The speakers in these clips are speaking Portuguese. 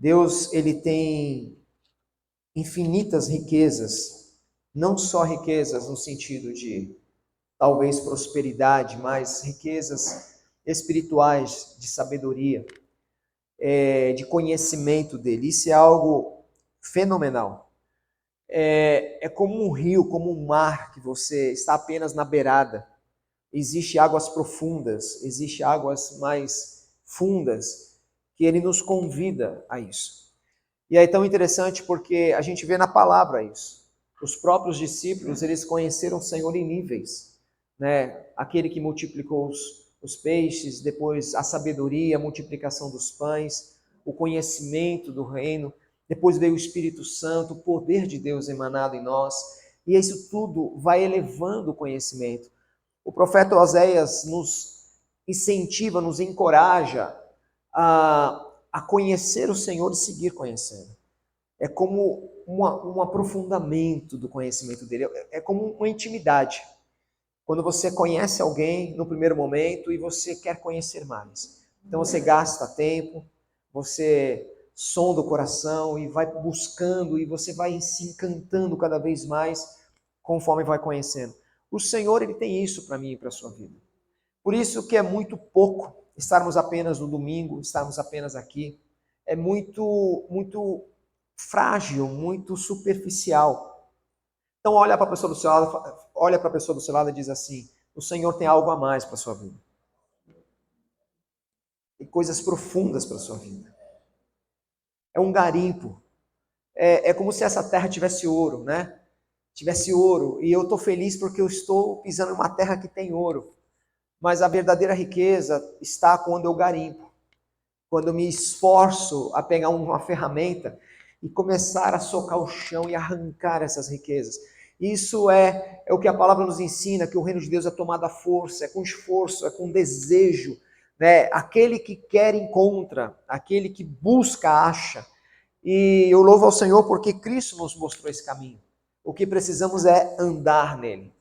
Deus, ele tem infinitas riquezas, não só riquezas no sentido de talvez prosperidade, mas riquezas espirituais, de sabedoria, de conhecimento dele. Isso é algo fenomenal. É como um rio, como um mar, que você está apenas na beirada. Existem águas profundas, existem águas mais fundas, que ele nos convida a isso. E é tão interessante porque a gente vê na palavra isso. Os próprios discípulos, eles conheceram o Senhor em níveis, né? Aquele que multiplicou os peixes, depois a sabedoria, a multiplicação dos pães, o conhecimento do reino, depois veio o Espírito Santo, o poder de Deus emanado em nós, e isso tudo vai elevando o conhecimento. O profeta Oséias nos incentiva, nos encoraja a conhecer o Senhor e seguir conhecendo. É como um aprofundamento do conhecimento dele, é como uma intimidade. Quando você conhece alguém no primeiro momento e você quer conhecer mais. Então você gasta tempo, você sonda o coração e vai buscando e você vai se encantando cada vez mais conforme vai conhecendo. O Senhor, ele tem isso para mim e para a sua vida. Por isso que é muito pouco estarmos apenas no domingo, estarmos apenas aqui. É muito frágil, muito superficial. Então olha para a pessoa do seu lado, olha para a pessoa do seu lado e diz assim: o Senhor tem algo a mais para a sua vida. Tem coisas profundas para a sua vida. É um garimpo. É como se essa terra tivesse ouro, né? Tivesse ouro. E eu estou feliz porque eu estou pisando em uma terra que tem ouro. Mas a verdadeira riqueza está quando eu garimpo. Quando eu me esforço a pegar uma ferramenta e começar a socar o chão e arrancar essas riquezas. Isso é o que a palavra nos ensina, que o reino de Deus é tomado à força, é com esforço, é com desejo. Né? Aquele que quer encontra, aquele que busca acha. E eu louvo ao Senhor porque Cristo nos mostrou esse caminho. O que precisamos é andar nele,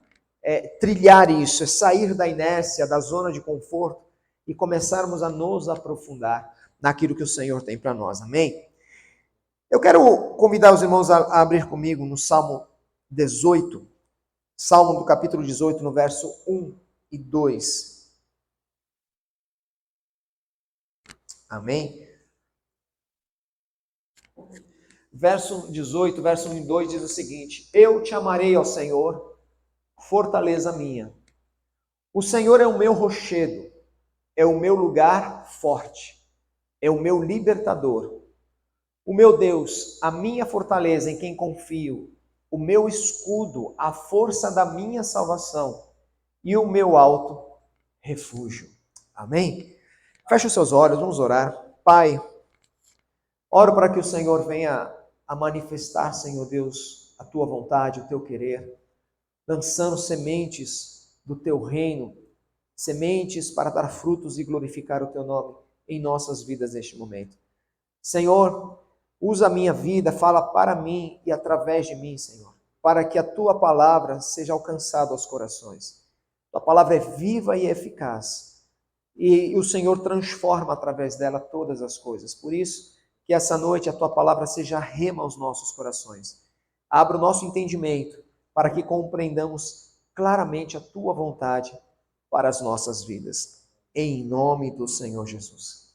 é trilhar isso, é sair da inércia, da zona de conforto e começarmos a nos aprofundar naquilo que o Senhor tem para nós. Amém? Eu quero convidar os irmãos a abrir comigo no Salmo 18, Salmo do capítulo 18, no verso 1 e 2. Amém? Verso 18, verso 1 e 2 diz o seguinte: Eu te amarei, ó Senhor, fortaleza minha. O Senhor é o meu rochedo, é o meu lugar forte, é o meu libertador. O meu Deus, a minha fortaleza em quem confio, o meu escudo, a força da minha salvação e o meu alto refúgio. Amém? Feche os seus olhos, vamos orar. Pai, oro para que o Senhor venha a manifestar, Senhor Deus, a tua vontade, o teu querer, lançando sementes do teu reino, sementes para dar frutos e glorificar o teu nome em nossas vidas neste momento. Senhor, usa a minha vida, fala para mim e através de mim, Senhor, para que a tua palavra seja alcançada aos corações. Tua palavra é viva e eficaz, e o Senhor transforma através dela todas as coisas. Por isso, que essa noite a tua palavra seja rema aos nossos corações. Abra o nosso entendimento para que compreendamos claramente a tua vontade para as nossas vidas. Em nome do Senhor Jesus.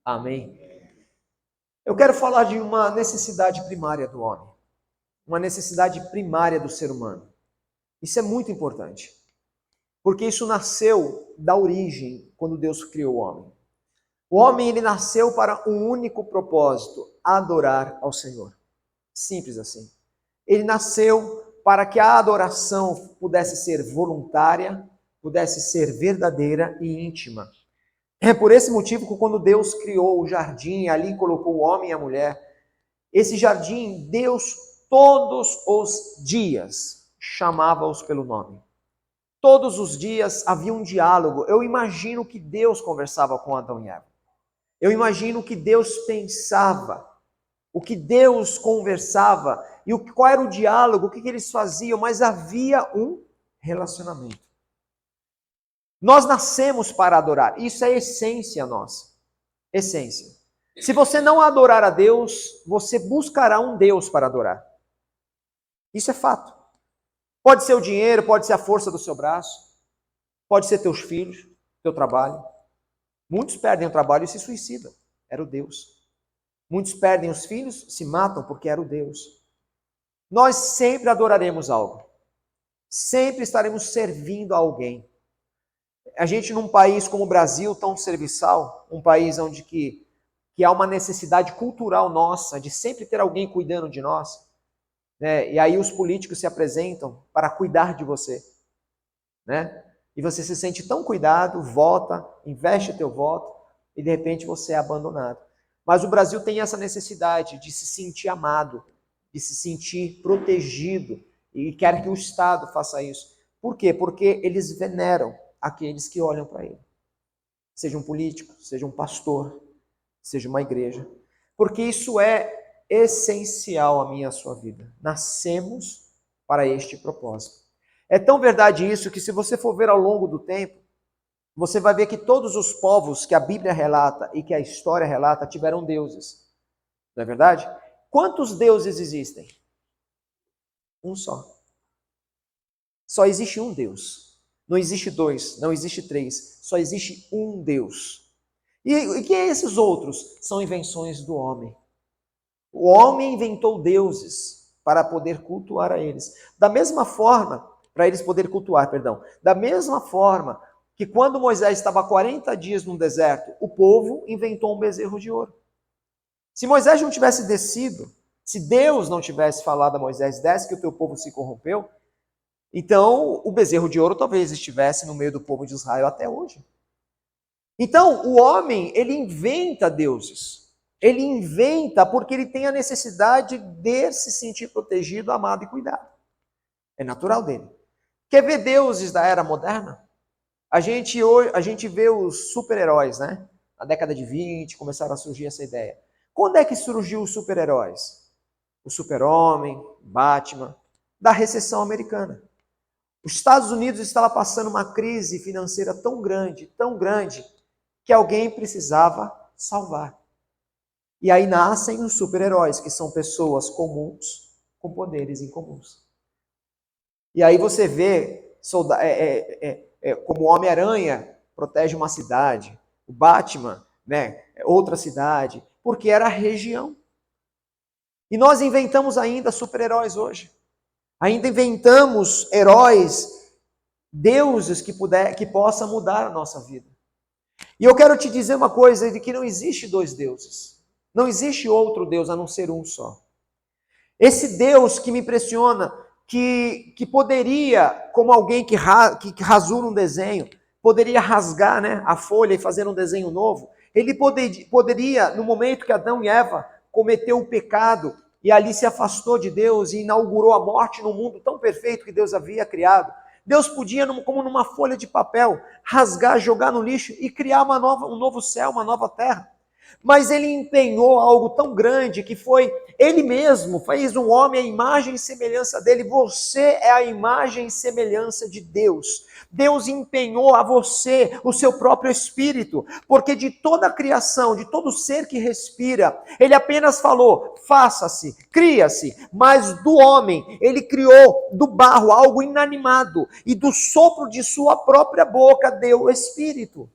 Amém. Eu quero falar de uma necessidade primária do homem, uma necessidade primária do ser humano. Isso é muito importante, porque isso nasceu da origem, quando Deus criou o homem. O homem, ele nasceu para um único propósito: adorar ao Senhor. Simples assim. Ele nasceu para que a adoração pudesse ser voluntária, pudesse ser verdadeira e íntima. É por esse motivo que quando Deus criou o jardim, ali colocou o homem e a mulher, esse jardim, Deus todos os dias chamava-os pelo nome. Todos os dias havia um diálogo. Eu imagino que Deus conversava com Adão e Eva. Eu imagino que Deus pensava, o que Deus conversava e qual era o diálogo, o que eles faziam, mas havia um relacionamento. Nós nascemos para adorar, isso é essência nossa, essência. Se você não adorar a Deus, você buscará um Deus para adorar. Isso é fato. Pode ser o dinheiro, pode ser a força do seu braço, pode ser teus filhos, teu trabalho. Muitos perdem o trabalho e se suicidam. Era o Deus. Muitos perdem os filhos, se matam porque era o Deus. Nós sempre adoraremos algo. Sempre estaremos servindo a alguém. A gente num país como o Brasil, tão serviçal, um país onde que há uma necessidade cultural nossa de sempre ter alguém cuidando de nós, né? E aí os políticos se apresentam para cuidar de você, né? E você se sente tão cuidado, vota, investe o teu voto e de repente você é abandonado. Mas o Brasil tem essa necessidade de se sentir amado, de se sentir protegido e quer que o Estado faça isso. Por quê? Porque eles veneram aqueles que olham para ele. Seja um político, seja um pastor, seja uma igreja. Porque isso é essencial à minha e à sua vida. Nascemos para este propósito. É tão verdade isso que se você for ver ao longo do tempo, você vai ver que todos os povos que a Bíblia relata e que a história relata tiveram deuses. Não é verdade? Quantos deuses existem? Um só. Só existe um Deus. Não existe dois, não existe três. Só existe um Deus. E que é esses outros? São invenções do homem. O homem inventou deuses para poder cultuar a eles. Da mesma forma, para eles poderem cultuar, perdão. Da mesma forma que quando Moisés estava 40 dias no deserto, o povo inventou um bezerro de ouro. Se Moisés não tivesse descido, se Deus não tivesse falado a Moisés, desce que o teu povo se corrompeu, então o bezerro de ouro talvez estivesse no meio do povo de Israel até hoje. Então, o homem, ele inventa deuses. Ele inventa porque ele tem a necessidade de se sentir protegido, amado e cuidado. É natural dele. Quer ver deuses da era moderna? A gente vê os super-heróis, né? Na década de 20 começaram a surgir essa ideia. Quando é que surgiu os super-heróis? O Super-Homem, Batman, da recessão americana. Os Estados Unidos estava passando uma crise financeira tão grande, que alguém precisava salvar. E aí nascem os super-heróis, que são pessoas comuns com poderes incomuns. E aí você vê como o Homem-Aranha protege uma cidade, o Batman, né, outra cidade, porque era a região. E nós inventamos ainda super-heróis hoje. Ainda inventamos heróis, deuses que possam mudar a nossa vida. E eu quero te dizer uma coisa, de que não existe dois deuses. Não existe outro Deus a não ser um só. Esse Deus que me impressiona, que poderia, como alguém que rasura um desenho, poderia rasgar, né, a folha e fazer um desenho novo. Ele poderia, no momento que Adão e Eva cometeu o pecado e ali se afastou de Deus e inaugurou a morte no mundo tão perfeito que Deus havia criado, Deus podia, como numa folha de papel, rasgar, jogar no lixo e criar um novo céu, uma nova terra. Mas ele empenhou algo tão grande que foi, ele mesmo fez um homem à imagem e semelhança dele. Você é a imagem e semelhança de Deus. Deus empenhou a você o seu próprio espírito, porque de toda a criação, de todo ser que respira, ele apenas falou, faça-se, cria-se, mas do homem, ele criou do barro algo inanimado, e do sopro de sua própria boca deu o espírito.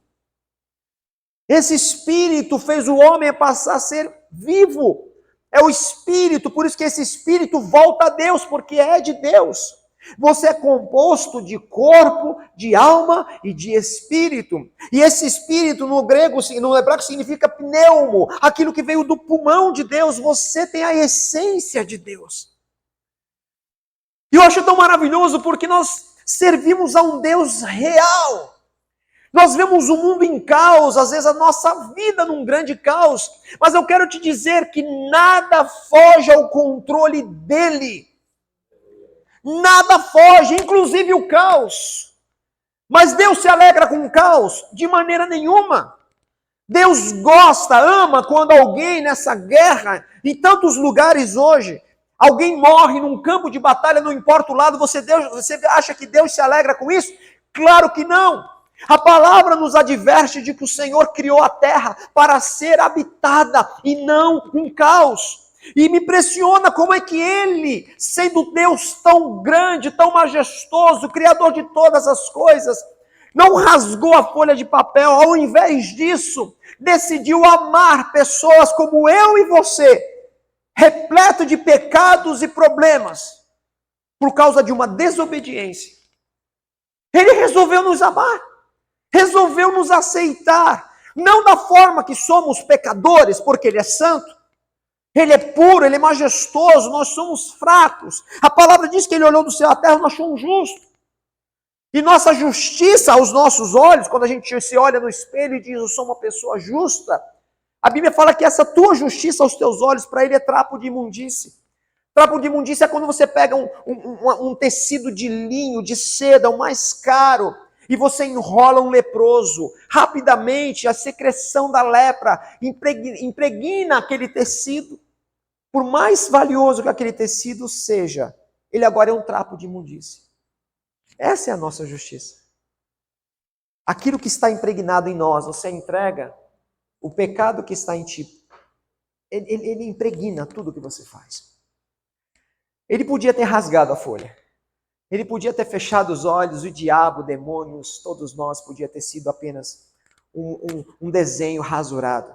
Esse espírito fez o homem passar a ser vivo. É o espírito, por isso que esse espírito volta a Deus, porque é de Deus. Você é composto de corpo, de alma e de espírito. E esse espírito no grego, no hebraico, significa pneumo, aquilo que veio do pulmão de Deus. Você tem a essência de Deus. E eu acho tão maravilhoso porque nós servimos a um Deus real. Nós vemos o mundo em caos, às vezes a nossa vida num grande caos, mas eu quero te dizer que nada foge ao controle dele. Nada foge, inclusive o caos. Mas Deus se alegra com o caos? De maneira nenhuma. Deus gosta, ama quando alguém nessa guerra, em tantos lugares hoje, alguém morre num campo de batalha, não importa o lado, você acha que Deus se alegra com isso? Claro que não. A palavra nos adverte de que o Senhor criou a terra para ser habitada e não um caos. E me impressiona como é que Ele, sendo Deus tão grande, tão majestoso, Criador de todas as coisas, não rasgou a folha de papel, ao invés disso, decidiu amar pessoas como eu e você, repleto de pecados e problemas, por causa de uma desobediência. Ele resolveu nos amar, resolveu nos aceitar, não da forma que somos pecadores, porque Ele é santo, Ele é puro, Ele é majestoso, nós somos fracos. A palavra diz que Ele olhou do céu à terra e nós somos justos. E nossa justiça aos nossos olhos, quando a gente se olha no espelho e diz, eu sou uma pessoa justa, a Bíblia fala que essa tua justiça aos teus olhos, para Ele é trapo de imundície. Trapo de imundície é quando você pega um tecido de linho, de seda, o mais caro, e você enrola um leproso. Rapidamente, a secreção da lepra impregna aquele tecido. Por mais valioso que aquele tecido seja, ele agora é um trapo de imundície. Essa é a nossa justiça. Aquilo que está impregnado em nós, você entrega, o pecado que está em ti, ele impregna tudo que você faz. Ele podia ter rasgado a folha. Ele podia ter fechado os olhos, o diabo, demônios, todos nós, podia ter sido apenas um desenho rasurado.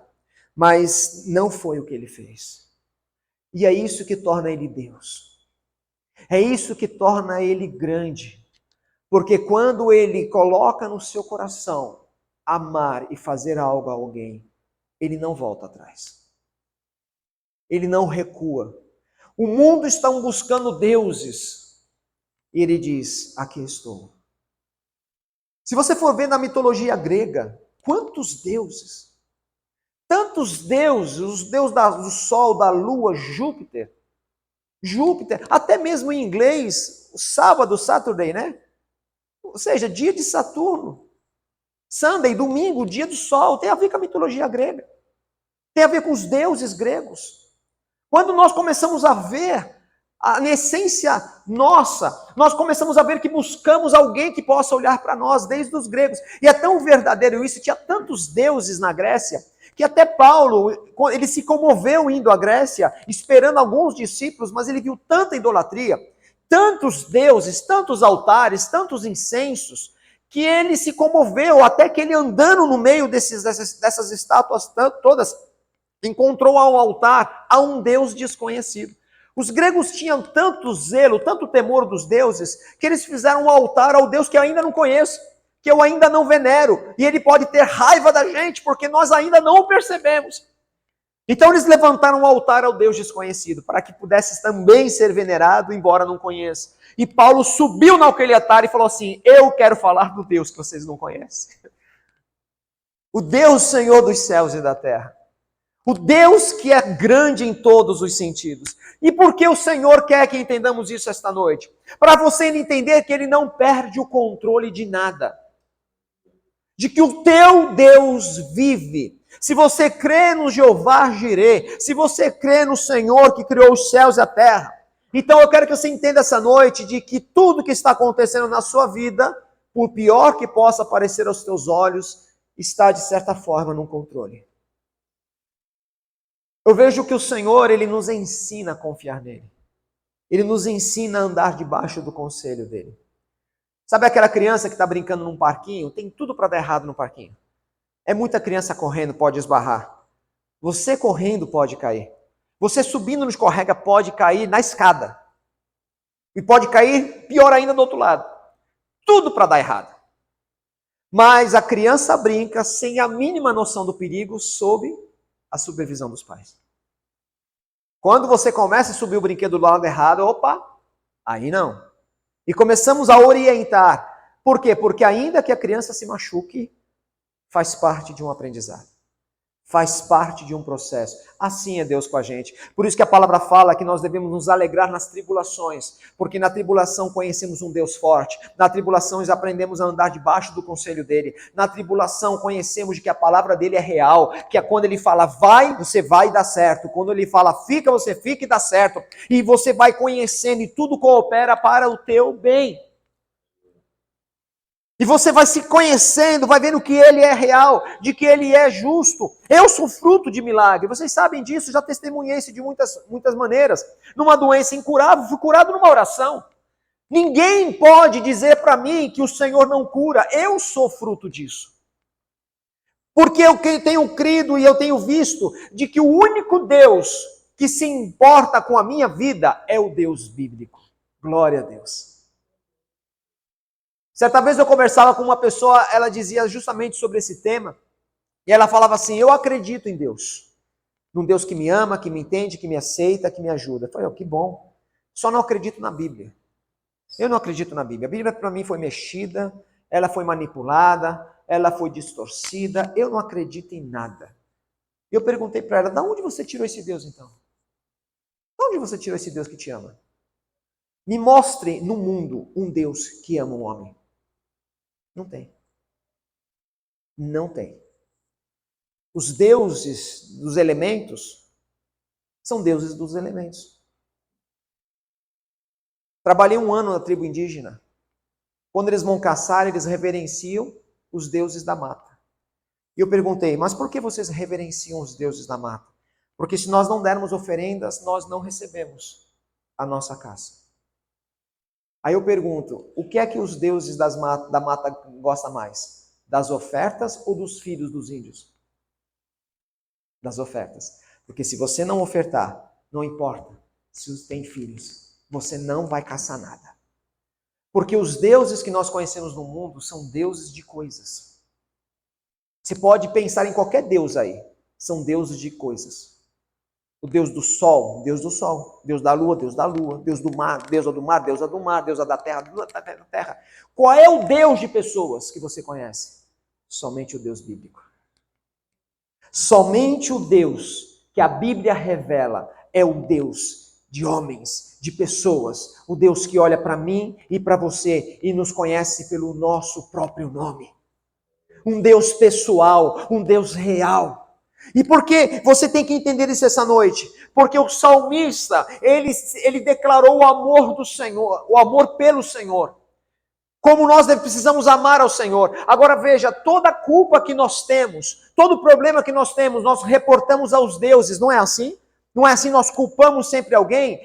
Mas não foi o que ele fez. E é isso que torna ele Deus. É isso que torna ele grande. Porque quando ele coloca no seu coração amar e fazer algo a alguém, ele não volta atrás. Ele não recua. O mundo está buscando deuses. E ele diz, aqui estou. Se você for ver na mitologia grega, quantos deuses? Tantos deuses, os deuses do sol, da lua, Júpiter, até mesmo em inglês, o sábado, Saturday, né? Ou seja, dia de Saturno. Sunday, domingo, dia do sol, tem a ver com a mitologia grega. Tem a ver com os deuses gregos. Quando nós começamos a ver a essência nossa, nós começamos a ver que buscamos alguém que possa olhar para nós, desde os gregos. E é tão verdadeiro isso, tinha tantos deuses na Grécia, que até Paulo, ele se comoveu indo à Grécia, esperando alguns discípulos, mas ele viu tanta idolatria, tantos deuses, tantos altares, tantos incensos, que ele se comoveu, até que ele andando no meio dessas estátuas todas, encontrou ao altar a um Deus desconhecido. Os gregos tinham tanto zelo, tanto temor dos deuses, que eles fizeram um altar ao Deus que eu ainda não conheço, que eu ainda não venero, e ele pode ter raiva da gente, porque nós ainda não o percebemos. Então eles levantaram um altar ao Deus desconhecido, para que pudesse também ser venerado, embora não conheça. E Paulo subiu naquele altar e falou assim, eu quero falar do Deus que vocês não conhecem. O Deus Senhor dos céus e da terra. O Deus que é grande em todos os sentidos. E por que o Senhor quer que entendamos isso esta noite? Para você entender que Ele não perde o controle de nada. De que o teu Deus vive. Se você crê no Jeová Jireh, se você crê no Senhor que criou os céus e a terra, então eu quero que você entenda essa noite de que tudo que está acontecendo na sua vida, por pior que possa parecer aos teus olhos, está de certa forma no controle. Eu vejo que o Senhor, Ele nos ensina a confiar nele. Ele nos ensina a andar debaixo do conselho dele. Sabe aquela criança que está brincando num parquinho? Tem tudo para dar errado no parquinho. É muita criança correndo, pode esbarrar. Você correndo pode cair. Você subindo no escorrega pode cair na escada. E pode cair, pior ainda, do outro lado. Tudo para dar errado. Mas a criança brinca sem a mínima noção do perigo sob a supervisão dos pais. Quando você começa a subir o brinquedo do lado errado, opa, aí não. E começamos a orientar. Por quê? Porque ainda que a criança se machuque, faz parte de um aprendizado. Faz parte de um processo. Assim é Deus com a gente. Por isso que a palavra fala que nós devemos nos alegrar nas tribulações, porque na tribulação conhecemos um Deus forte. Na tribulação nós aprendemos a andar debaixo do conselho dele. Na tribulação conhecemos de que a palavra dele é real, que é quando ele fala vai, você vai e dá certo. Quando ele fala fica, você fica e dá certo. E você vai conhecendo e tudo coopera para o teu bem. E você vai se conhecendo, vai vendo que Ele é real, de que Ele é justo. Eu sou fruto de milagre. Vocês sabem disso, já testemunhei isso de muitas maneiras. Numa doença incurável, fui curado numa oração. Ninguém pode dizer para mim que o Senhor não cura. Eu sou fruto disso. Porque eu tenho crido e eu tenho visto de que o único Deus que se importa com a minha vida é o Deus bíblico. Glória a Deus. Certa vez eu conversava com uma pessoa, ela dizia justamente sobre esse tema, e ela falava assim: eu acredito em Deus. Num Deus que me ama, que me entende, que me aceita, que me ajuda. Eu falei: que bom. Só não acredito na Bíblia. Eu não acredito na Bíblia. A Bíblia para mim foi mexida, ela foi manipulada, ela foi distorcida. Eu não acredito em nada. Eu perguntei para ela: de onde você tirou esse Deus então? De onde você tirou esse Deus que te ama? Me mostre no mundo um Deus que ama um homem. Não tem. Não tem. Os deuses dos elementos são deuses dos elementos. Trabalhei 1 ano na tribo indígena. Quando eles vão caçar, eles reverenciam os deuses da mata. E eu perguntei: mas por que vocês reverenciam os deuses da mata? Porque se nós não dermos oferendas, nós não recebemos a nossa caça. Aí eu pergunto: o que é que os deuses da mata gostam mais? Das ofertas ou dos filhos dos índios? Das ofertas. Porque se você não ofertar, não importa se você tem filhos, você não vai caçar nada. Porque os deuses que nós conhecemos no mundo são deuses de coisas. Você pode pensar em qualquer deus aí. São deuses de coisas. O Deus do sol, Deus do sol. Deus da lua, Deus da lua. Deus do mar, deusa do mar, deusa do mar. Deusa da terra, da terra. Qual é o Deus de pessoas que você conhece? Somente o Deus bíblico. Somente o Deus que a Bíblia revela é o Deus de homens, de pessoas. O Deus que olha para mim e para você e nos conhece pelo nosso próprio nome. Um Deus pessoal, um Deus real. E por que você tem que entender isso essa noite? Porque o salmista, ele declarou o amor do Senhor, o amor pelo Senhor. Como nós precisamos amar ao Senhor. Agora veja, toda a culpa que nós temos, todo problema que nós temos, nós reportamos aos deuses, não é assim? Não é assim, nós culpamos sempre alguém?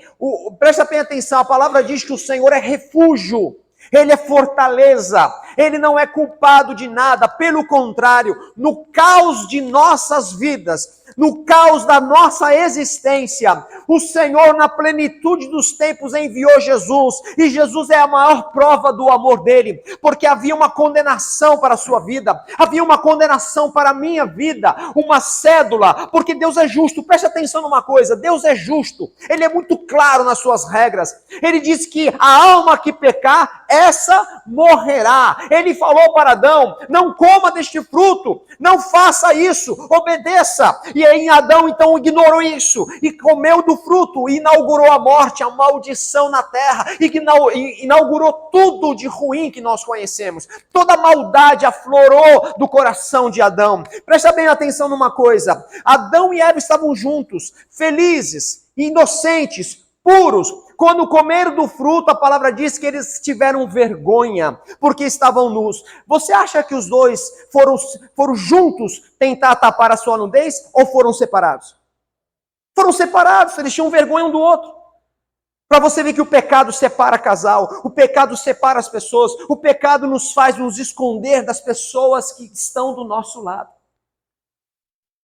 Presta bem atenção, a palavra diz que o Senhor é refúgio. Ele é fortaleza, Ele não é culpado de nada, pelo contrário, no caos de nossas vidas, no caos da nossa existência, o Senhor na plenitude dos tempos enviou Jesus, e Jesus é a maior prova do amor dele, porque havia uma condenação para a sua vida, havia uma condenação para a minha vida, uma cédula, porque Deus é justo. Preste atenção numa coisa, Deus é justo, Ele é muito claro nas suas regras, Ele diz que a alma que pecar, essa morrerá. Ele falou para Adão: não coma deste fruto, não faça isso, obedeça. E aí Adão então ignorou isso e comeu do fruto, e inaugurou a morte, a maldição na terra, e inaugurou tudo de ruim que nós conhecemos. Toda a maldade aflorou do coração de Adão. Presta bem atenção numa coisa: Adão e Eva estavam juntos, felizes, inocentes, puros. Quando comeram do fruto, a palavra diz que eles tiveram vergonha, porque estavam nus. Você acha que os dois foram juntos tentar tapar a sua nudez, ou foram separados? Foram separados, eles tinham vergonha um do outro. Para você ver que o pecado separa casal, o pecado separa as pessoas, o pecado nos faz nos esconder das pessoas que estão do nosso lado.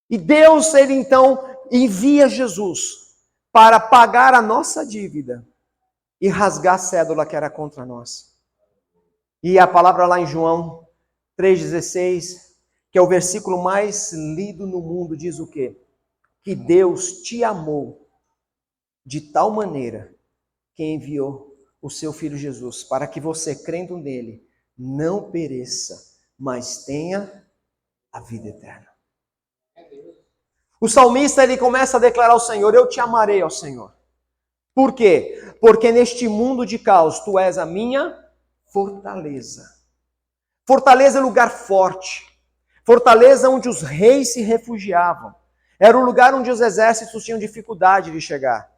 E Deus, Ele então envia Jesus para pagar a nossa dívida e rasgar a cédula que era contra nós. E a palavra lá em João 3,16, que é o versículo mais lido no mundo, diz o quê? Que Deus te amou de tal maneira que enviou o seu Filho Jesus, para que você, crendo nele, não pereça, mas tenha a vida eterna. O salmista, ele começa a declarar ao Senhor: eu te amarei, ó Senhor. Por quê? Porque neste mundo de caos, tu és a minha fortaleza. Fortaleza é lugar forte. Fortaleza onde os reis se refugiavam. Era o lugar onde os exércitos tinham dificuldade de chegar.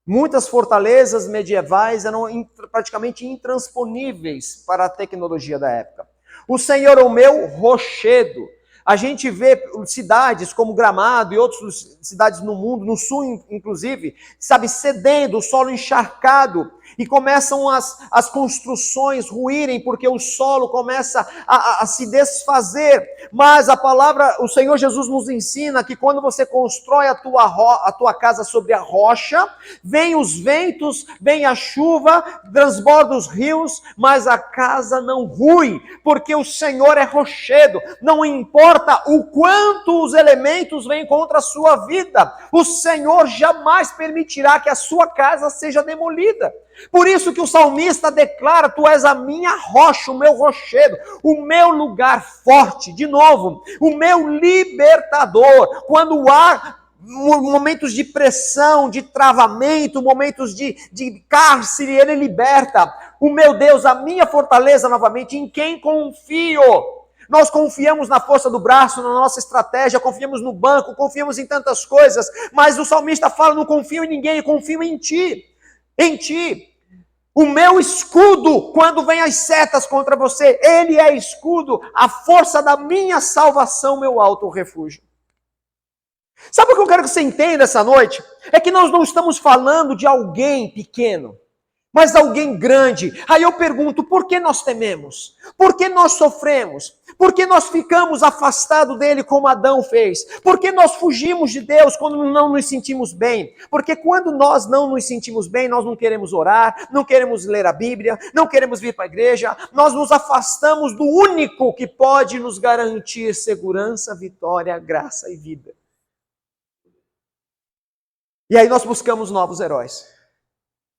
Muitas fortalezas medievais eram praticamente intransponíveis para a tecnologia da época. O Senhor é o meu rochedo. A gente vê cidades como Gramado e outras cidades no mundo, no sul inclusive, sabe, cedendo, o solo encharcado, e começam as construções ruírem, porque o solo começa a se desfazer. Mas a palavra, o Senhor Jesus nos ensina que quando você constrói a tua casa sobre a rocha, vem os ventos, vem a chuva, transborda os rios, mas a casa não rui, porque o Senhor é rochedo. Não importa o quanto os elementos vêm contra a sua vida, o Senhor jamais permitirá que a sua casa seja demolida. Por isso que o salmista declara: tu és a minha rocha, o meu rochedo, o meu lugar forte, de novo, o meu libertador. Quando há momentos de pressão, de travamento, momentos de cárcere, ele liberta. O meu Deus, a minha fortaleza, novamente, em quem confio? Nós confiamos na força do braço, na nossa estratégia, confiamos no banco, confiamos em tantas coisas, mas o salmista fala: não confio em ninguém, eu confio em ti. Em ti, o meu escudo, quando vem as setas contra você, ele é escudo, a força da minha salvação, meu alto refúgio. Sabe o que eu quero que você entenda essa noite? É que nós não estamos falando de alguém pequeno, mas alguém grande. Aí eu pergunto: por que nós tememos? Por que nós sofremos? Por que nós ficamos afastados dele como Adão fez? Por que nós fugimos de Deus quando não nos sentimos bem? Porque quando nós não nos sentimos bem, nós não queremos orar, não queremos ler a Bíblia, não queremos vir para a igreja, nós nos afastamos do único que pode nos garantir segurança, vitória, graça e vida. E aí nós buscamos novos heróis.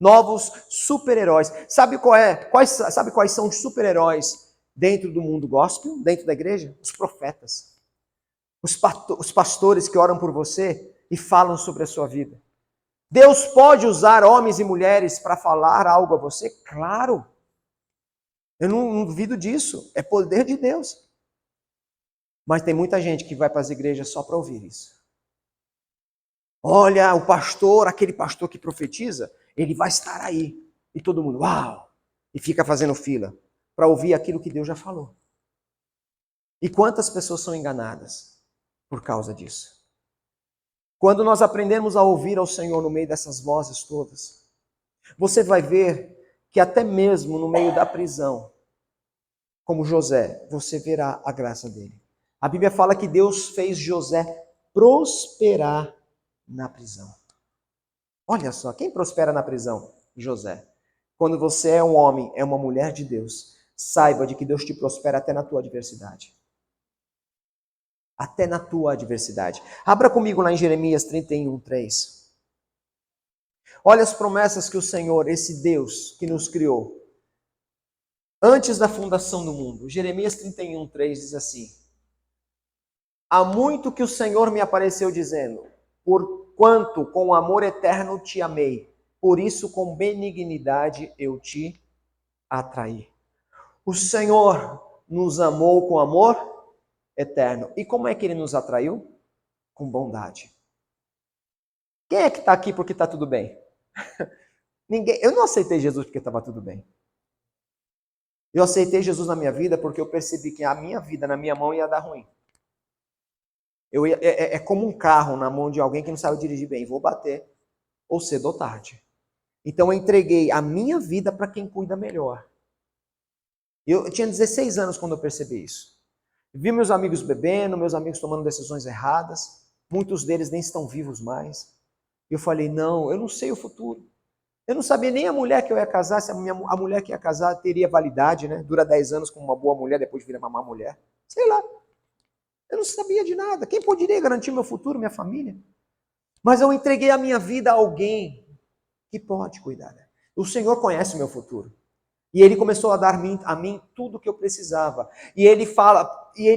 Novos super-heróis. Sabe quais são os super-heróis dentro do mundo gospel, dentro da igreja? Os profetas. Os pastores que oram por você e falam sobre a sua vida. Deus pode usar homens e mulheres para falar algo a você? Claro. Eu não duvido disso. É poder de Deus. Mas tem muita gente que vai para as igrejas só para ouvir isso. Olha, o pastor, aquele pastor que profetiza, ele vai estar aí. E todo mundo, uau! E fica fazendo fila para ouvir aquilo que Deus já falou. E quantas pessoas são enganadas por causa disso? Quando nós aprendemos a ouvir ao Senhor no meio dessas vozes todas, você vai ver que até mesmo no meio da prisão, como José, você verá a graça dele. A Bíblia fala que Deus fez José prosperar na prisão. Olha só, quem prospera na prisão? José. Quando você é um homem, é uma mulher de Deus, saiba de que Deus te prospera até na tua adversidade. Até na tua adversidade. Abra comigo lá em Jeremias 31:3. Olha as promessas que o Senhor, esse Deus que nos criou, antes da fundação do mundo. Jeremias 31:3 diz assim: há muito que o Senhor me apareceu dizendo: porquanto com amor eterno te amei, por isso com benignidade eu te atraí. O Senhor nos amou com amor eterno. E como é que ele nos atraiu? Com bondade. Quem é que está aqui porque está tudo bem? Ninguém. Eu não aceitei Jesus porque estava tudo bem. Eu aceitei Jesus na minha vida porque eu percebi que a minha vida na minha mão ia dar ruim. É como um carro na mão de alguém que não sabe dirigir bem. Vou bater, ou cedo ou tarde. Então eu entreguei a minha vida para quem cuida melhor. Eu tinha 16 anos quando eu percebi isso. Vi meus amigos bebendo, meus amigos tomando decisões erradas. Muitos deles nem estão vivos mais. E eu falei: não, eu não sei o futuro. Eu não sabia nem a mulher que eu ia casar, se a mulher que ia casar teria validade, né? Dura 10 anos como uma boa mulher, depois vira uma má mulher. Sei lá. Eu não sabia de nada. Quem poderia garantir meu futuro, minha família? Mas eu entreguei a minha vida a alguém que pode cuidar. Né? O Senhor conhece o meu futuro. E Ele começou a dar a mim tudo o que eu precisava. E Ele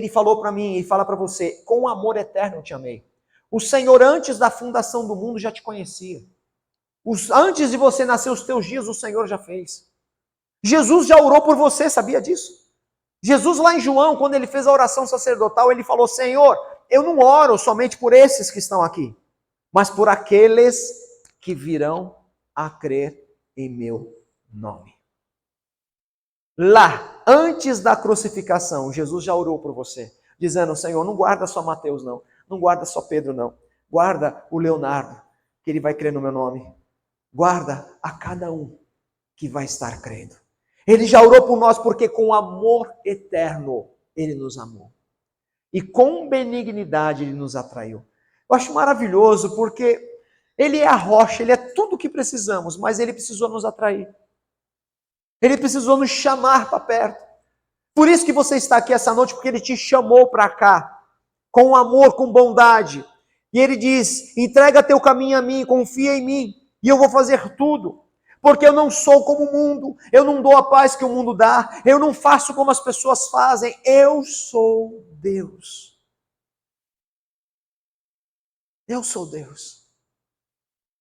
falou para mim, e fala para você: com amor eterno eu te amei. O Senhor, antes da fundação do mundo, já te conhecia. Antes de você nascer, os teus dias, o Senhor já fez. Jesus já orou por você, sabia disso? Jesus lá em João, quando ele fez a oração sacerdotal, ele falou: Senhor, eu não oro somente por esses que estão aqui, mas por aqueles que virão a crer em meu nome. lá, antes da crucificação, Jesus já orou por você, dizendo: Senhor, não guarda só Mateus não, não guarda só Pedro não, guarda o Leonardo, que ele vai crer no meu nome, guarda a cada um que vai estar crendo. Ele já orou por nós porque com amor eterno ele nos amou. E com benignidade ele nos atraiu. Eu acho maravilhoso porque ele é a rocha, ele é tudo o que precisamos, mas ele precisou nos atrair. Ele precisou nos chamar para perto. Por isso que você está aqui essa noite, porque ele te chamou para cá, com amor, com bondade. E ele diz: entrega teu caminho a mim, confia em mim, e eu vou fazer tudo. Porque eu não sou como o mundo, eu não dou a paz que o mundo dá, eu não faço como as pessoas fazem, eu sou Deus. Eu sou Deus.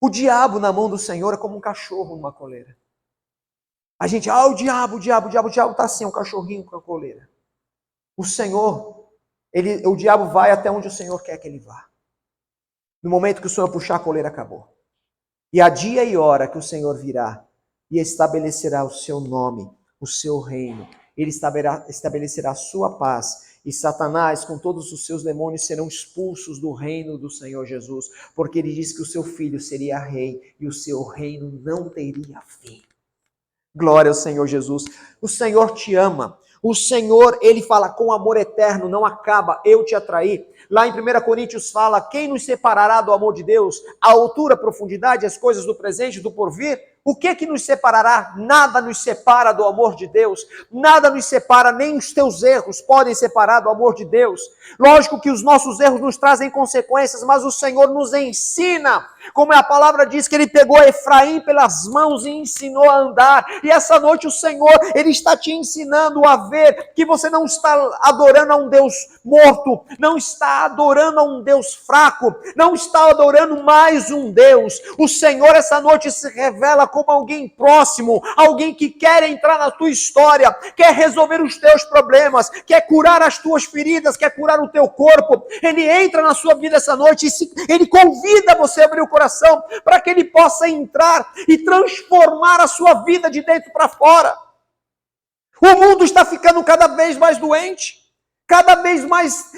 O diabo na mão do Senhor é como um cachorro numa coleira. A gente, o diabo está assim, um cachorrinho com a coleira. O Senhor, o diabo vai até onde o Senhor quer que ele vá. No momento que o Senhor puxar a coleira, acabou. E há dia e hora que o Senhor virá e estabelecerá o seu nome, o seu reino. Ele estabelecerá a sua paz. E Satanás, com todos os seus demônios, serão expulsos do reino do Senhor Jesus. Porque ele disse que o seu filho seria rei e o seu reino não teria fim. Glória ao Senhor Jesus. O Senhor te ama. O Senhor, ele fala, com amor eterno, não acaba, eu te atraí. Lá em 1 Coríntios fala, quem nos separará do amor de Deus? A altura, a profundidade, as coisas do presente, do porvir? O que nos separará? Nada nos separa do amor de Deus. Nada nos separa, nem os teus erros podem separar do amor de Deus. Lógico que os nossos erros nos trazem consequências, mas o Senhor nos ensina. Como a palavra diz que ele pegou Efraim pelas mãos e ensinou a andar. E essa noite o Senhor, ele está te ensinando a ver que você não está adorando a um Deus morto, não está adorando a um Deus fraco, não está adorando mais um Deus. O Senhor essa noite se revela como alguém próximo, alguém que quer entrar na tua história, quer resolver os teus problemas, quer curar as tuas feridas, quer curar o teu corpo. Ele entra na sua vida essa noite e ele convida você a abrir o coração para que ele possa entrar e transformar a sua vida de dentro para fora. O mundo está ficando cada vez mais doente, cada vez mais,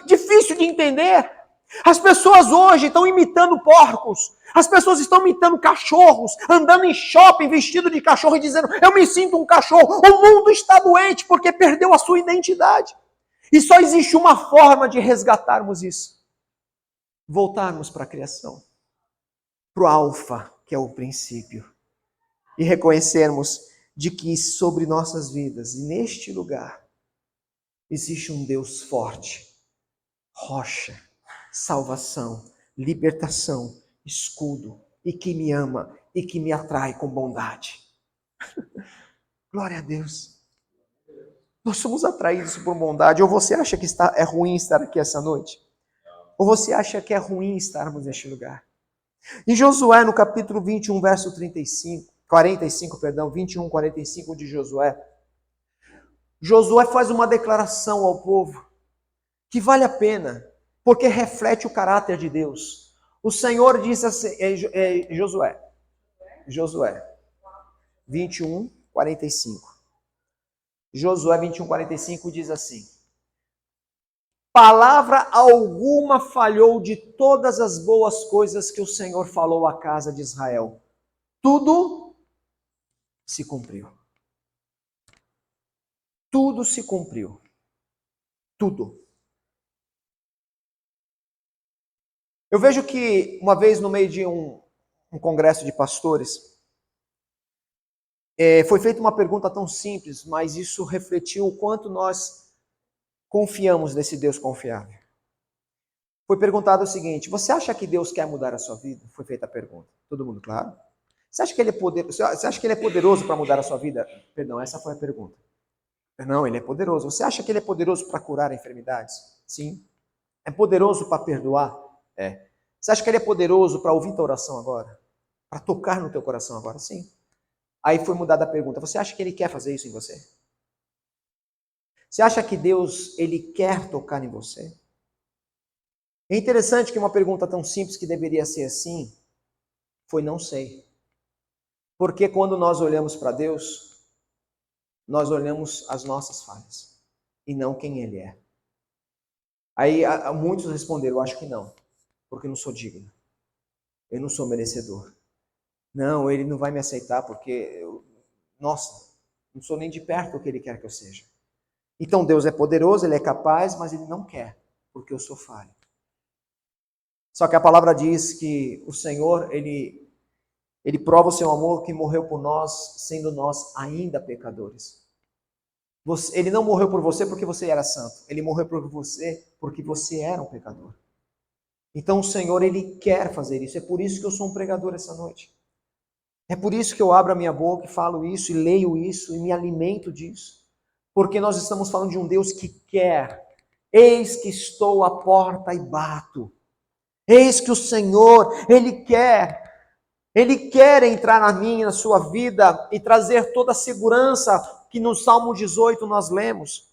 difícil de entender. As pessoas hoje estão imitando porcos, as pessoas estão imitando cachorros, andando em shopping vestido de cachorro e dizendo, eu me sinto um cachorro. O mundo está doente porque perdeu a sua identidade. E só existe uma forma de resgatarmos isso. Voltarmos para a criação, para o alfa, que é o princípio, e reconhecermos de que sobre nossas vidas, e neste lugar, existe um Deus forte, rocha, salvação, libertação, escudo, e que me ama, e que me atrai com bondade. Glória a Deus. Nós somos atraídos por bondade. Ou você acha que é ruim estar aqui essa noite? Ou você acha que é ruim estarmos neste lugar? Em Josué, no capítulo 21, verso 21, 45 de Josué, Josué faz uma declaração ao povo que vale a pena, porque reflete o caráter de Deus. O Senhor diz assim, Josué 21, 45. Josué 21, 45 diz assim, palavra alguma falhou de todas as boas coisas que o Senhor falou à casa de Israel. Tudo se cumpriu. Tudo se cumpriu. Tudo. Eu vejo que uma vez no meio de um congresso de pastores, foi feita uma pergunta tão simples, mas isso refletiu o quanto nós confiamos nesse Deus confiável. Foi perguntado o seguinte, você acha que Deus quer mudar a sua vida? Foi feita a pergunta. Todo mundo claro? Você acha que ele é poderoso para mudar a sua vida? Perdão, essa foi a pergunta. Não, ele é poderoso. Você acha que ele é poderoso para curar enfermidades? Sim. É poderoso para perdoar? É. Você acha que ele é poderoso para ouvir tua oração agora? Para tocar no teu coração agora? Sim. Aí foi mudada a pergunta. Você acha que ele quer fazer isso em você? Você acha que Deus, ele quer tocar em você? É interessante que uma pergunta tão simples que deveria ser assim, foi não sei. Porque quando nós olhamos para Deus, nós olhamos as nossas falhas e não quem Ele é. Aí muitos responderam, eu acho que não, porque eu não sou digno. Eu não sou merecedor. Não, Ele não vai me aceitar porque, nossa, não sou nem de perto o que Ele quer que eu seja. Então Deus é poderoso, Ele é capaz, mas Ele não quer, porque eu sou falho. Só que a palavra diz que o Senhor, Ele prova o seu amor que morreu por nós, sendo nós ainda pecadores. Ele não morreu por você porque você era santo. Ele morreu por você porque você era um pecador. Então o Senhor, Ele quer fazer isso. É por isso que eu sou um pregador essa noite. É por isso que eu abro a minha boca e falo isso, e leio isso, e me alimento disso. Porque nós estamos falando de um Deus que quer. Eis que estou à porta e bato. Eis que o Senhor, Ele quer entrar na minha, na sua vida e trazer toda a segurança que no Salmo 18 nós lemos.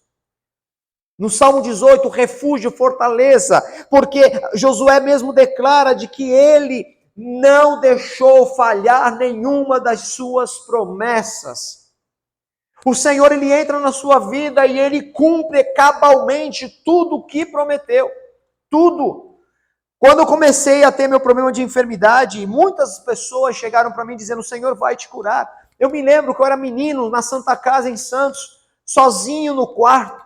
No Salmo 18, refúgio, fortaleza, porque Josué mesmo declara de que ele não deixou falhar nenhuma das suas promessas. O Senhor, Ele entra na sua vida e Ele cumpre cabalmente tudo o que prometeu. Tudo. Quando eu comecei a ter meu problema de enfermidade, muitas pessoas chegaram para mim dizendo, o Senhor vai te curar. Eu me lembro que eu era menino na Santa Casa em Santos, sozinho no quarto,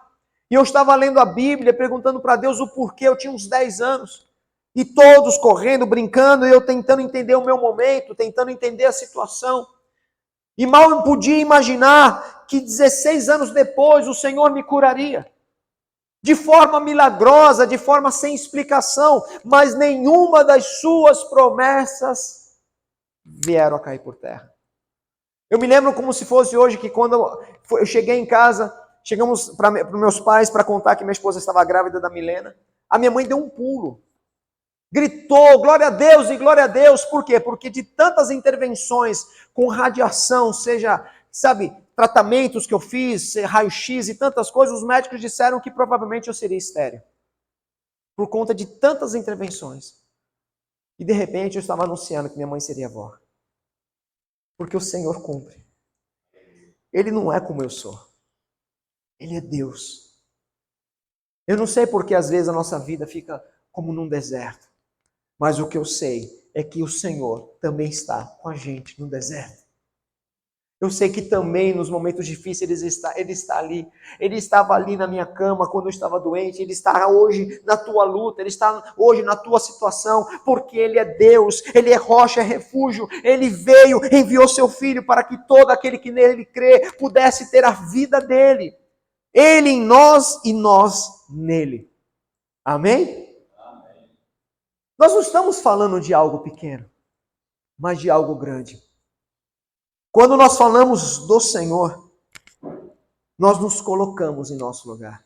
e eu estava lendo a Bíblia, perguntando para Deus o porquê, eu tinha uns 10 anos, e todos correndo, brincando, e eu tentando entender o meu momento, tentando entender a situação, e mal podia imaginar que 16 anos depois o Senhor me curaria. De forma milagrosa, de forma sem explicação, mas nenhuma das suas promessas vieram a cair por terra. Eu me lembro como se fosse hoje que quando eu cheguei em casa, chegamos para meus pais para contar que minha esposa estava grávida da Milena, a minha mãe deu um pulo, gritou, glória a Deus e glória a Deus, por quê? Porque de tantas intervenções com radiação, seja, tratamentos que eu fiz, raio-x e tantas coisas, os médicos disseram que provavelmente eu seria estéril. Por conta de tantas intervenções. E de repente eu estava anunciando que minha mãe seria avó. Porque o Senhor cumpre. Ele não é como eu sou. Ele é Deus. Eu não sei porque às vezes a nossa vida fica como num deserto. Mas o que eu sei é que o Senhor também está com a gente no deserto. Eu sei que também nos momentos difíceis Ele está ali. Ele estava ali na minha cama quando eu estava doente. Ele está hoje na tua luta. Ele está hoje na tua situação. Porque Ele é Deus. Ele é rocha, é refúgio. Ele veio, enviou seu Filho para que todo aquele que nele crê pudesse ter a vida dele. Ele em nós e nós nele. Amém? Amém. Nós não estamos falando de algo pequeno, mas de algo grande. Quando nós falamos do Senhor, nós nos colocamos em nosso lugar.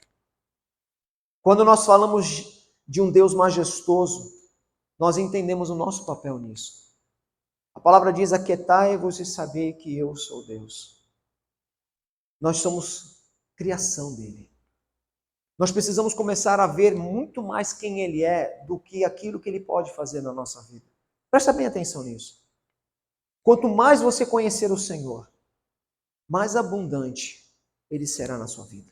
Quando nós falamos de um Deus majestoso, nós entendemos o nosso papel nisso. A palavra diz, aquietai-vos e sabei que eu sou Deus. Nós somos criação dele. Nós precisamos começar a ver muito mais quem Ele é do que aquilo que Ele pode fazer na nossa vida. Presta bem atenção nisso. Quanto mais você conhecer o Senhor, mais abundante Ele será na sua vida.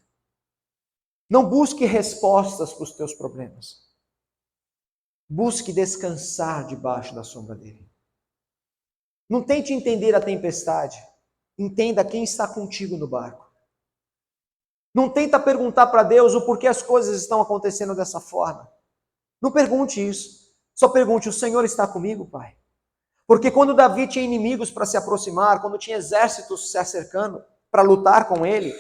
Não busque respostas para os teus problemas. Busque descansar debaixo da sombra dEle. Não tente entender a tempestade. Entenda quem está contigo no barco. Não tenta perguntar para Deus o porquê as coisas estão acontecendo dessa forma. Não pergunte isso. Só pergunte, o Senhor está comigo, Pai? Porque quando Davi tinha inimigos para se aproximar, quando tinha exércitos se acercando para lutar com ele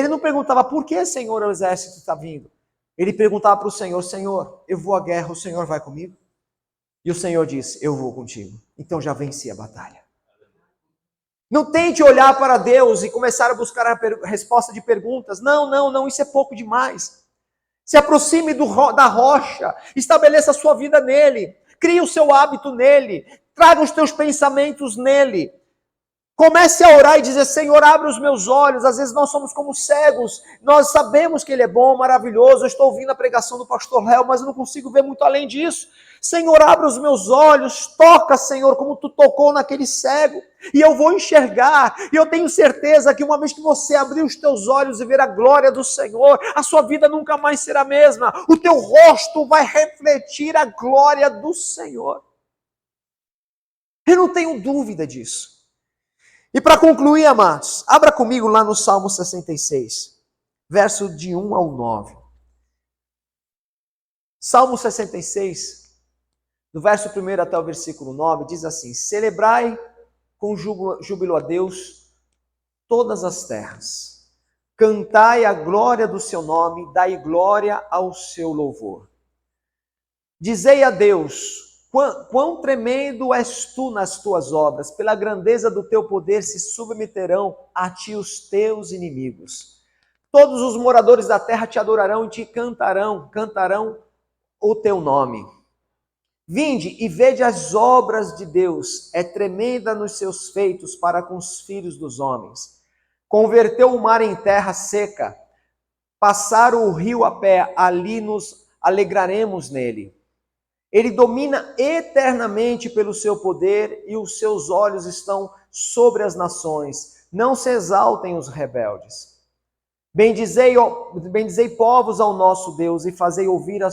não perguntava, por que, Senhor, o exército está vindo? Ele perguntava para o Senhor, Senhor, eu vou à guerra, o Senhor vai comigo? E o Senhor disse, eu vou contigo. Então já venci a batalha. Não tente olhar para Deus e começar a buscar a resposta de perguntas. Não, isso é pouco demais. Se aproxime da rocha, estabeleça a sua vida nele, crie o seu hábito nele, traga os teus pensamentos nele. Comece a orar e dizer, Senhor, abre os meus olhos. Às vezes nós somos como cegos, nós sabemos que Ele é bom, maravilhoso. Eu estou ouvindo a pregação do pastor Léo, mas eu não consigo ver muito além disso. Senhor, abre os meus olhos, toca, Senhor, como Tu tocou naquele cego, e eu vou enxergar. E eu tenho certeza que uma vez que você abrir os teus olhos e ver a glória do Senhor, a sua vida nunca mais será a mesma. O teu rosto vai refletir a glória do Senhor. Eu não tenho dúvida disso. E para concluir, amados, abra comigo lá no Salmo 66, verso de 1 ao 9. Salmo 66, do verso 1 até o versículo 9, diz assim: celebrai com júbilo a Deus todas as terras, cantai a glória do seu nome, dai glória ao seu louvor. Dizei a Deus, quão tremendo és tu nas tuas obras, pela grandeza do teu poder se submeterão a ti os teus inimigos. Todos os moradores da terra te adorarão e te cantarão o teu nome. Vinde e vede as obras de Deus, é tremenda nos seus feitos para com os filhos dos homens. Converteu o mar em terra seca, passaram o rio a pé, ali nos alegraremos nele. Ele domina eternamente pelo seu poder e os seus olhos estão sobre as nações. Não se exaltem os rebeldes. Bendizei povos ao nosso Deus e fazei ouvir a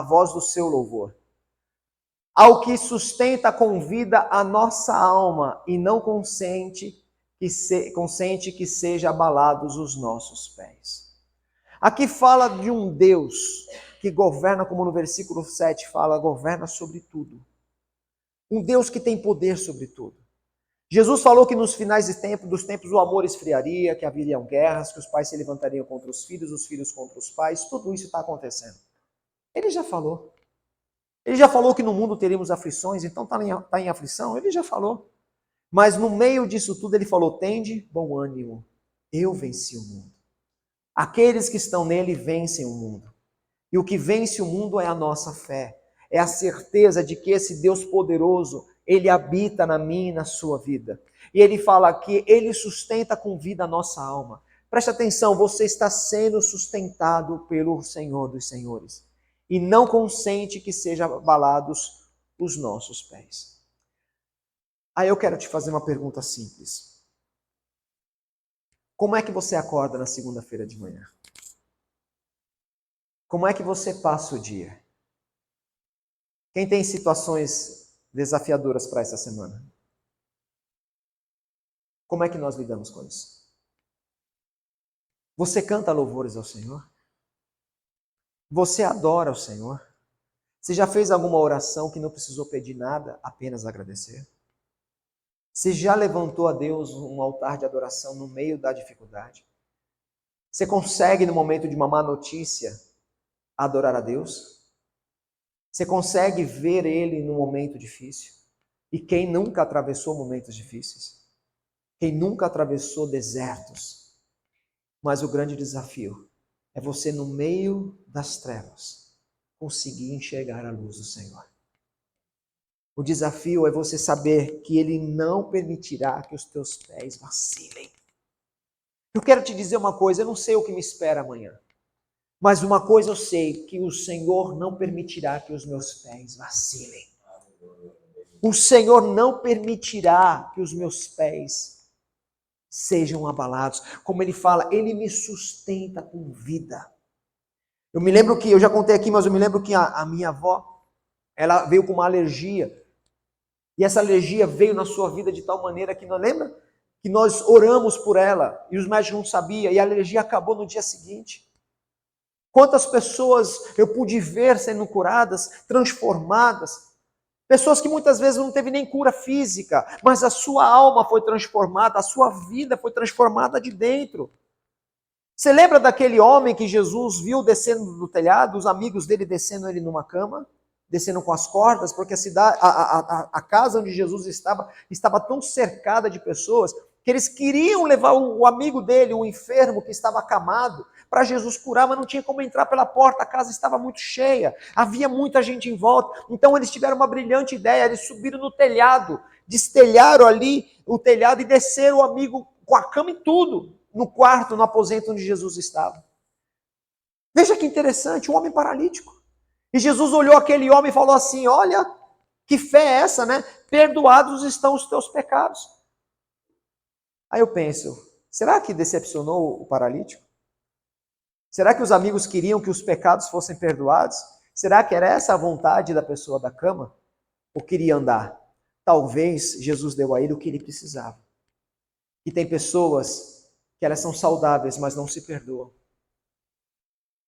voz do seu louvor. Ao que sustenta com vida a nossa alma e não consente que seja abalados os nossos pés. Aqui fala de um Deus que governa, como no versículo 7 fala, governa sobre tudo. Um Deus que tem poder sobre tudo. Jesus falou que nos finais dos tempos o amor esfriaria, que haveriam guerras, que os pais se levantariam contra os filhos contra os pais. Tudo isso está acontecendo. Ele já falou. Ele já falou que no mundo teríamos aflições, então está em aflição? Ele já falou. Mas no meio disso tudo ele falou, tende bom ânimo, eu venci o mundo. Aqueles que estão nele vencem o mundo. E o que vence o mundo é a nossa fé. É a certeza de que esse Deus poderoso, Ele habita na minha e na sua vida. E Ele fala que Ele sustenta com vida a nossa alma. Preste atenção, você está sendo sustentado pelo Senhor dos Senhores. E não consente que sejam abalados os nossos pés. Aí eu quero te fazer uma pergunta simples. Como é que você acorda na segunda-feira de manhã? Como é que você passa o dia? Quem tem situações desafiadoras para essa semana? Como é que nós lidamos com isso? Você canta louvores ao Senhor? Você adora o Senhor? Você já fez alguma oração que não precisou pedir nada, apenas agradecer? Você já levantou a Deus um altar de adoração no meio da dificuldade? Você consegue, no momento de uma má notícia, adorar a Deus? Você consegue ver Ele no momento difícil? E quem nunca atravessou momentos difíceis? Quem nunca atravessou desertos? Mas o grande desafio é você, no meio das trevas, conseguir enxergar a luz do Senhor. O desafio é você saber que Ele não permitirá que os teus pés vacilem. Eu quero te dizer uma coisa, eu não sei o que me espera amanhã. Mas uma coisa eu sei, que o Senhor não permitirá que os meus pés vacilem. O Senhor não permitirá que os meus pés sejam abalados. Como Ele fala, Ele me sustenta com vida. Eu me lembro que, eu já contei aqui, mas eu me lembro que a minha avó, ela veio com uma alergia. E essa alergia veio na sua vida de tal maneira que, não lembra? Que nós oramos por ela e os médicos não sabiam e a alergia acabou no dia seguinte. Quantas pessoas eu pude ver sendo curadas, transformadas. Pessoas que muitas vezes não teve nem cura física, mas a sua alma foi transformada, a sua vida foi transformada de dentro. Você lembra daquele homem que Jesus viu descendo do telhado, os amigos dele descendo ele numa cama, descendo com as cordas, porque a casa onde Jesus estava tão cercada de pessoas que eles queriam levar o amigo dele, o enfermo que estava acamado, para Jesus curar, mas não tinha como entrar pela porta, a casa estava muito cheia, havia muita gente em volta. Então eles tiveram uma brilhante ideia, eles subiram no telhado, destelharam ali o telhado e desceram o amigo com a cama e tudo, no quarto, no aposento onde Jesus estava. Veja que interessante, um homem paralítico. E Jesus olhou aquele homem e falou assim, olha, que fé é essa, né? Perdoados estão os teus pecados. Aí eu penso, será que decepcionou o paralítico? Será que os amigos queriam que os pecados fossem perdoados? Será que era essa a vontade da pessoa da cama? Ou queria andar? Talvez Jesus deu a ele o que ele precisava. E tem pessoas que elas são saudáveis, mas não se perdoam.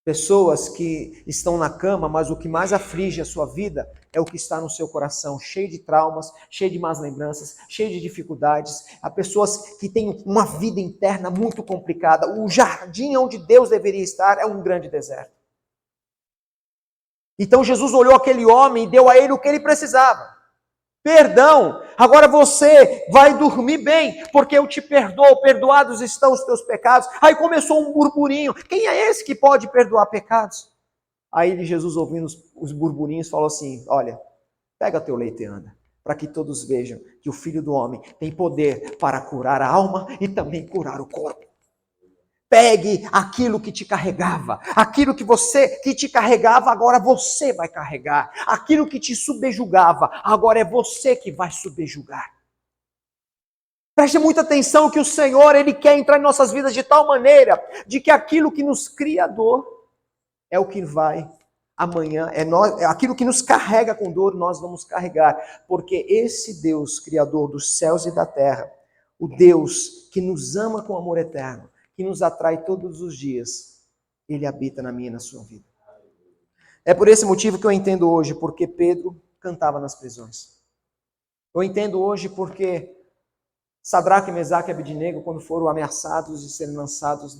Pessoas que estão na cama, mas o que mais aflige a sua vida é o que está no seu coração, cheio de traumas, cheio de más lembranças, cheio de dificuldades. Há pessoas que têm uma vida interna muito complicada. O jardim onde Deus deveria estar é um grande deserto. Então Jesus olhou aquele homem e deu a ele o que ele precisava. Perdão, agora você vai dormir bem, porque eu te perdoo, perdoados estão os teus pecados. Aí começou um burburinho, quem é esse que pode perdoar pecados? Aí Jesus, ouvindo os burburinhos, falou assim, olha, pega teu leite e anda, para que todos vejam que o Filho do Homem tem poder para curar a alma e também curar o corpo. Pegue aquilo que te carregava, aquilo que te carregava, agora você vai carregar. Aquilo que te subjugava, agora é você que vai subjugar. Preste muita atenção que o Senhor, Ele quer entrar em nossas vidas de tal maneira, de que aquilo que nos cria dor, é o que vai amanhã, é aquilo que nos carrega com dor, nós vamos carregar. Porque esse Deus, Criador dos céus e da terra, o Deus que nos ama com amor eterno, que nos atrai todos os dias, Ele habita na minha e na sua vida. É por esse motivo que eu entendo hoje porque Pedro cantava nas prisões. Eu entendo hoje porque Sadraque, Mesaque e Abednego, quando foram ameaçados de serem lançados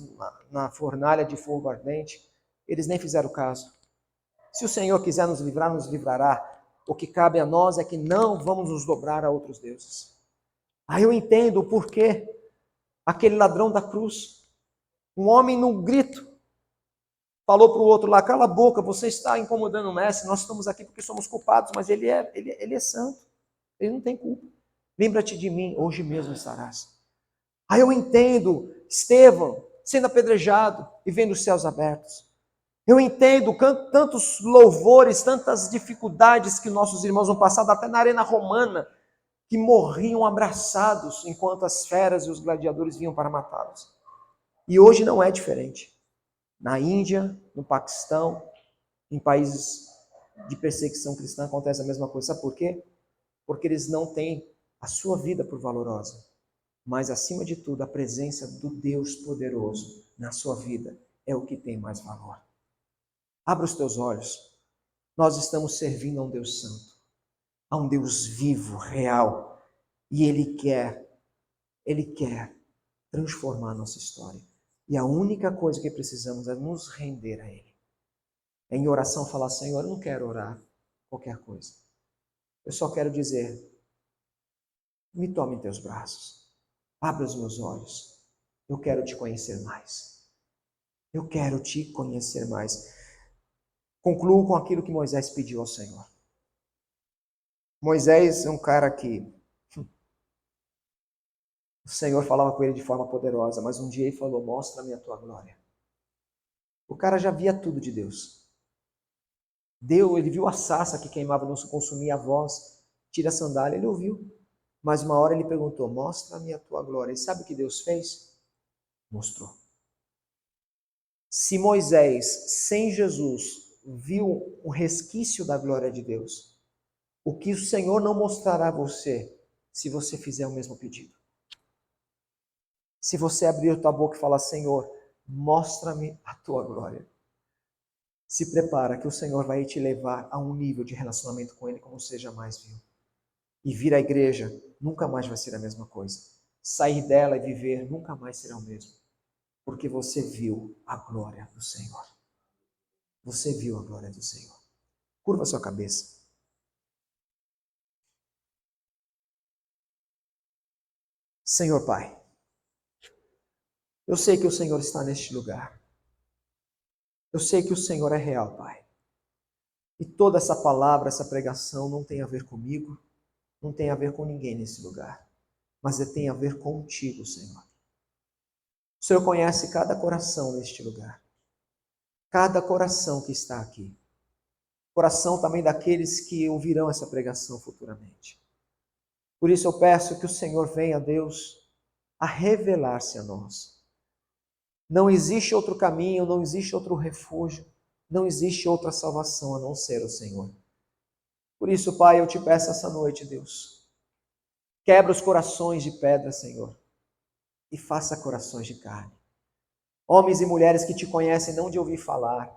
na fornalha de fogo ardente, eles nem fizeram caso. Se o Senhor quiser nos livrar, nos livrará. O que cabe a nós é que não vamos nos dobrar a outros deuses. Aí eu entendo o porquê aquele ladrão da cruz, um homem num grito, falou para o outro lá, cala a boca, você está incomodando o mestre, nós estamos aqui porque somos culpados, mas ele é santo, ele não tem culpa. Lembra-te de mim, hoje mesmo estarás. Aí eu entendo Estevão sendo apedrejado e vendo os céus abertos. Eu entendo tantos louvores, tantas dificuldades que nossos irmãos vão passar, até na arena romana, que morriam abraçados enquanto as feras e os gladiadores vinham para matá-los. E hoje não é diferente. Na Índia, no Paquistão, em países de perseguição cristã acontece a mesma coisa. Sabe por quê? Porque eles não têm a sua vida por valorosa. Mas, acima de tudo, a presença do Deus poderoso na sua vida é o que tem mais valor. Abra os teus olhos. Nós estamos servindo a um Deus santo, a um Deus vivo, real. E Ele quer transformar a nossa história. E a única coisa que precisamos é nos render a Ele. É em oração falar, Senhor, eu não quero orar qualquer coisa. Eu só quero dizer, me tome em teus braços. Abra os meus olhos. Eu quero te conhecer mais. Eu quero te conhecer mais. Concluo com aquilo que Moisés pediu ao Senhor. Moisés é um cara que o Senhor falava com ele de forma poderosa, mas um dia ele falou, mostra-me a tua glória. O cara já via tudo de Deus. Ele viu a sarça que queimava, não se consumia a voz, tira a sandália, ele ouviu. Mas uma hora ele perguntou, mostra-me a tua glória. E sabe o que Deus fez? Mostrou. Se Moisés, sem Jesus, viu um resquício da glória de Deus, o que o Senhor não mostrará a você, se você fizer o mesmo pedido? Se você abrir a tua boca e falar, Senhor, mostra-me a tua glória. Se prepara que o Senhor vai te levar a um nível de relacionamento com Ele como você jamais viu. E vir à igreja nunca mais vai ser a mesma coisa. Sair dela e viver nunca mais será o mesmo. Porque você viu a glória do Senhor. Você viu a glória do Senhor. Curva sua cabeça. Senhor Pai, eu sei que o Senhor está neste lugar. Eu sei que o Senhor é real, Pai. E toda essa palavra, essa pregação não tem a ver comigo, não tem a ver com ninguém nesse lugar. mas tem a ver contigo, Senhor. O Senhor conhece cada coração neste lugar, cada coração que está aqui, coração também daqueles que ouvirão essa pregação futuramente. Por isso eu peço que o Senhor venha, Deus, a revelar-se a nós. Não existe outro caminho, não existe outro refúgio, não existe outra salvação a não ser o Senhor. Por isso, Pai, eu te peço essa noite, Deus, quebra os corações de pedra, Senhor, e faça corações de carne. Homens e mulheres que te conhecem não de ouvir falar,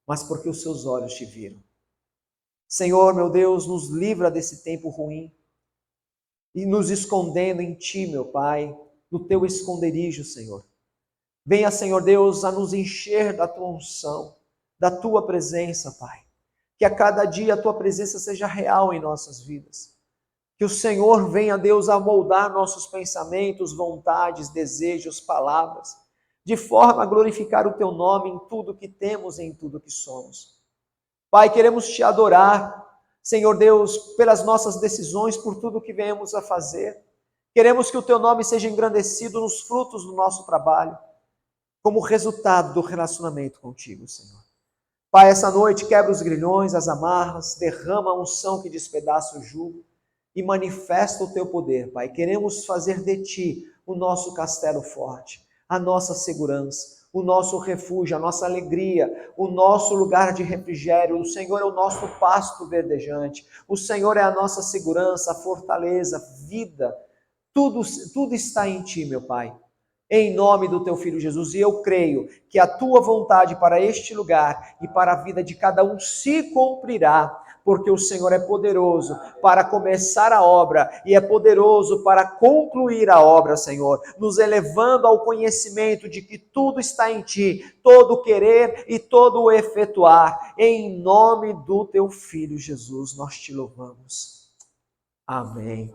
mas porque os seus olhos te viram. Senhor, meu Deus, nos livra desse tempo ruim e nos escondendo em ti, meu Pai, no teu esconderijo, Senhor. Venha, Senhor Deus, a nos encher da tua unção, da tua presença, Pai. Que a cada dia a tua presença seja real em nossas vidas. Que o Senhor venha, Deus, a moldar nossos pensamentos, vontades, desejos, palavras, de forma a glorificar o teu nome em tudo que temos e em tudo que somos. Pai, queremos te adorar, Senhor Deus, pelas nossas decisões, por tudo que venhamos a fazer. Queremos que o teu nome seja engrandecido nos frutos do nosso trabalho, como resultado do relacionamento contigo, Senhor. Pai, essa noite quebra os grilhões, as amarras, derrama a unção que despedaça o jugo e manifesta o teu poder, Pai. Queremos fazer de ti o nosso castelo forte, a nossa segurança, o nosso refúgio, a nossa alegria, o nosso lugar de refrigério. O Senhor é o nosso pasto verdejante, o Senhor é a nossa segurança, a fortaleza, vida. Tudo está em ti, meu Pai. Em nome do teu Filho Jesus, e eu creio que a tua vontade para este lugar e para a vida de cada um se cumprirá, porque o Senhor é poderoso para começar a obra e é poderoso para concluir a obra, Senhor, nos elevando ao conhecimento de que tudo está em ti, todo o querer e todo o efetuar. Em nome do teu Filho Jesus, nós te louvamos. Amém.